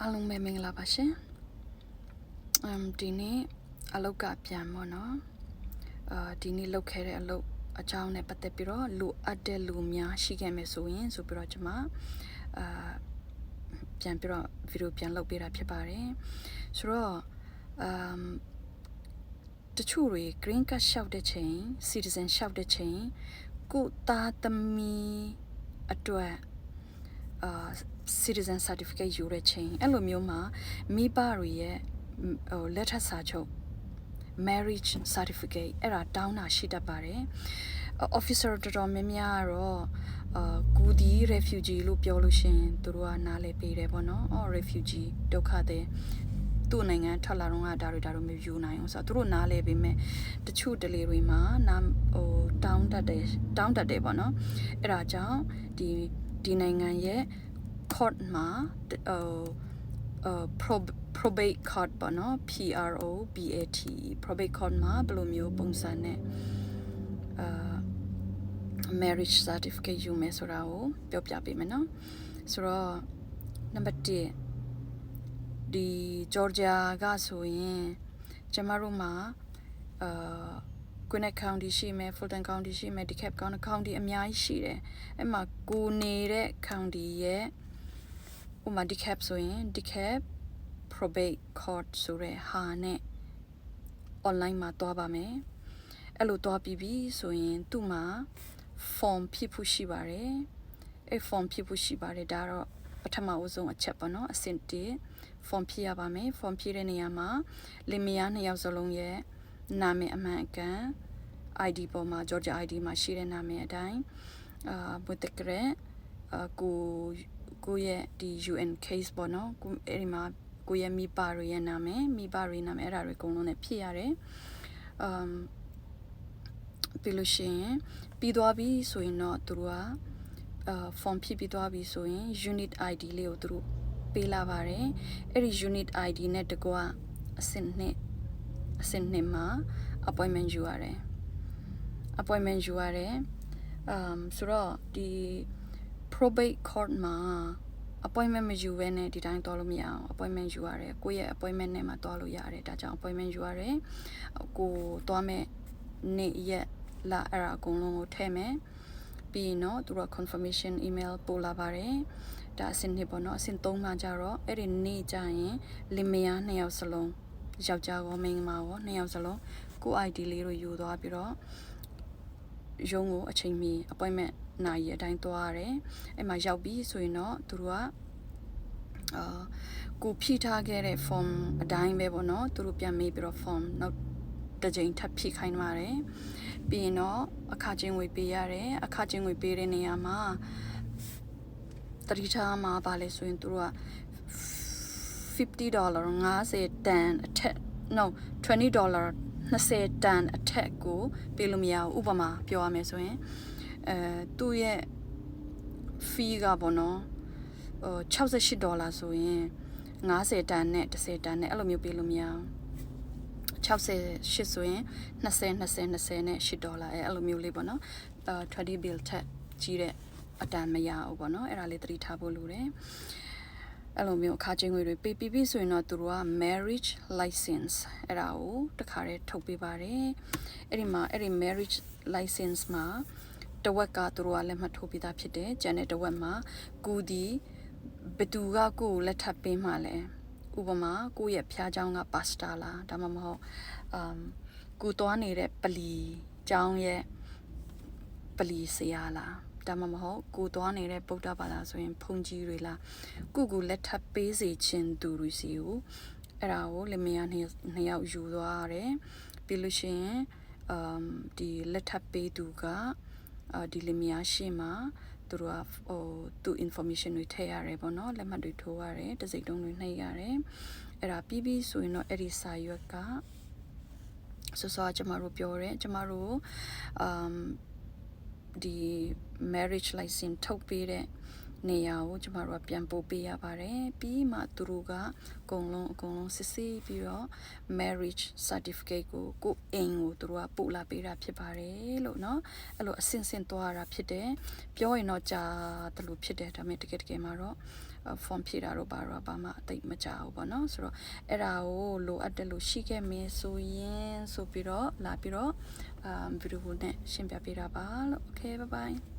အားလုံးပဲမင်္ဂလာပါရှင်ဒီနေ့အလုပ်ကပြန်ပေါ့နော်ဒီနေ့လုပ်ခဲ့တဲ့အလုပ်အကြောင်းနဲ့ပတ်သက်ပြီးတော့လူအပ်တဲ့လူများရှိခဲ့မယ်ဆိုရင်ဆိုပြီးတော့ကျွန်မပြန်ပြီးတော့ဗီဒီယိုပြန်လုပ်ပေးတာဖြစ်ပါတယ်ဆိုတော့တချို့တွေ green card ရှောက်တဲ့ချိန် citizen ရှောက်တဲ့ချိန်ကိုသားသမီးအတွက်citizen certificate ယူတဲ့ချိန်အဲ့လိုမျိုးမှာမိဘတွေရဲ့လက်ထပ်စာချုပ် marriage certificate အဲ့ဒါတောင်းတာရှိတတ်ပါတယ် officer တော်တော်များများကတော့ကူဒီ refugee လို့ပြောလို့ရှိရင်သူတို့ကနားလည်ပေးတယ်ပေါ့နော် refugee ဒုက္ခသည်သူ့နိုင်ငံထွက်လာတော့ကဒါတွေမယူနိုင်အောင်ဆိုတော့သူတို့နားလဲပေးမယ်တချို့ delay တွေမှာတောင်းတတ်တယ်ပေါ့နော်အဲ့ဒါကြောင့်ဒီနိုင်ငံရဲ့ court မှာ probate court ပေါ့နော် PROBAT probate court မှာဘယ်လိုမျိုးပုံစံနဲ့marriage certificate ယူမယ်ဆိုတာကိုပြောပြပေးမယ်နော်ဆိုတော့ number 1ဒီ Georgia ကဆိုရင်ကျမတို့မှာGwinnett County ရှိမယ် Fulton County ရှိမယ် DeKalb County အများကြီးရှိတယ်အဲ့မှာကိုနေတဲ့ county ရဲ့ဥပမာ DeKalb ဆိုရင် DeKalb probate court ဆိုတဲ့ဟာနဲ့ online မှာတွားပါမယ်အဲ့လိုတွားပြီးပြီဆိုရင်သူ့မှာ form ဖြည့်ဖို့ရှိပါတယ်အဲ့ form ဖြည့်ဖို့ရှိပါတယ်ဒါတော့ပထမအဆုံးအချက်ပေါ့နော်အဆင့်1 form ဖြည့်ရပါမယ် form ဖြည့်တဲ့နေရာမှာလင်မယား2ယောက်စလုံးရဲ့နာမည်အမှန်အကန် ID ပေါ်မှာ Georgia ID မှာရှိတဲ့နာမည်အတိုင်းဘတ်တကရက်ကိုရဲ့ဒီ UN case ပေါ့နော်အဲ့ဒီမှာကိုရဲ့မိဘတွေရဲ့နာမည်အဲ့ဒါတွေအကုန်လုံးနဲ့ဖြည့်ရတယ်ပြီးလို့ရှိရင်ပြီးသွားပြီဆိုရင်တော့သူတို့ကform ဖြည့်ပြီးသွားပြီဆိုရင် unit ID လေးကိုသူတို့ပေးလာပါတယ်အဲ့ဒီ unit ID နဲ့တကွအဆင့်2မှာ appointment ယူရတယ်ဆိုတော့ဒီ probate court မှာ appointment မယူဘဲနဲ့ဒီတိုင်းသွားလို့မရအောင် appointment ယူရတယ်ကိုယ့်ရဲ့ appointment နဲ့မှာသွားလို့ရတယ်ဒါကြောင့် appointment ယူရတယ်ကိုသွားမဲ့နေ့ရက်လာအဲ့ဒါအကုန်လုံးကိုထည့်မယ်ပြီးရင်တော့သူတို့ confirmation email ပို့လာပါတယ်ဒါအဆင့်2ပေါ့နော်အဆင့်3မှာကျတော့အဲ့ဒီနေ့ကျရင်လင်မယား2ယောက်စလုံးယောက်ျားရောမိန်းမရော2ယောက်စလုံးကို ID လေးတို့ယူသွားပြီးတော့ရုံးကိုအချိန်မီ appointment နိုင်ရအတိုင်းသွားရတယ်အဲ့မှာရောက်ပြီဆိုရင်တော့သူတို့ကကိုဖြည့်ထားခဲ့တဲ့ form အတိုင်းပဲပေါ့နော်သူတို့ပြန်မေးပြီးတော့ form နောက်တစ်ကြိမ်ထပ်ဖြည့်ခိုင်းပါတယ်ပြီးရင်တော့အခချင်းငွေပေးရတယ်အခချင်းငွေပေးတဲ့နေရာမှာတတိထားမှာပါလဲဆိုရင်သူတို့က$50 50တန်အထက်$20 20တန်အထက်ကိုပေးလို့မရဘူးဥပမာပြောရမယ်ဆိုရင်သူ့ရဲ့ fee ကပေါ့နော်$68ဆိုရင်50တန်နဲ့10တန်နဲ့အဲ့လိုမျိုးပေးလို့မရဘူး68ဆိုရင်20နဲ့$8အဲ့လိုမျိုးလေးပေါ့နော်20 bill ထက်ကြီးတဲ့အတန်မရဘူးပေါ့နော်အဲ့ဒါလေးသတိထားဖို့လိုတယ်အဲ့လိုမျိုးအခချင်းငွေတွေပေးပြီးဆိုရင်တော့သူတို့က marriage license အဲ့ဒါကိုတခါတည်းထုတ်ပေးပါတယ်အဲ့ဒီ marriage license မှာတဝက်ကသူတို့ကလက်မှတ်ထိုးပြီးသားဖြစ်တယ်ကျန်တဲ့တဝက်မှာကိုဒီဘသူကကိုလက်ထပ်ပေးမှလဲဥပမာကိုရဲ့ဖျားเจ้าကပါစတာလားဒါမှမဟုတ်ကိုသွားနေတဲ့ပလီเจ้าရဲ့ပလီဆရာလားဒါမှမဟုတ်ကိုသွားနေတဲ့ဗုဒ္ဓဘာသာဆိုရင်ဘုန်းကြီးတွေလားကိုလက်ထပ်ပေးစေခြင်းသူတွေစီကိုအဲ့ဒါကိုလင်မယား2ယောက်ယူသွားရတယ်ပြီးလို့ရှိရင်ဒီလက်ထပ်ပေးသူကဒီလင်မယားရှိမှာသူတို့ကသူ information တွေထည့်ရတယ်ပေါ့နော်လက်မှတ်တွေထိုးရတယ်တစိမ့်တုံးတွေနှိပ်ရတယ်အဲ့ဒါပြီးဆိုရင်တော့အဲ့ဒီစာရွက်ကစောကျမတို့ပြောတယ်ကျမတို့ဒီ marriage license ထုတ်ပေးတဲ့နေရာကိုကျမတို့ကပြန်ပို့ပေးရပါတယ်ပြီးမှသူတို့ကအကုန်လုံးစစ်ဆေးပြီးတော့ marriage certificate ကိုအိမ်ကိုသူတို့ကပို့လာပေးတာဖြစ်ပါတယ်လို့เนาะအဲ့လိုအဆင့်သွားတာဖြစ်တယ်ပြောရင်တော့ကြာတယ်လို့ဖြစ်တယ်ဒါပေမဲ့တကယ်မှာတော့ form ဖြည့်တာတော့ဘာမှအသိမကြဘူးပေါ့နော်ဆိုတော့အဲ့ဒါကိုလိုအပ်တယ်လို့ရှိခဲ့မင်းဆိုရင်ဆိုပြီးတော့လာပြီးတော့ဗီဒီယိုနဲ့ရှင်းပြပေးတာပါလို့ okay bye bye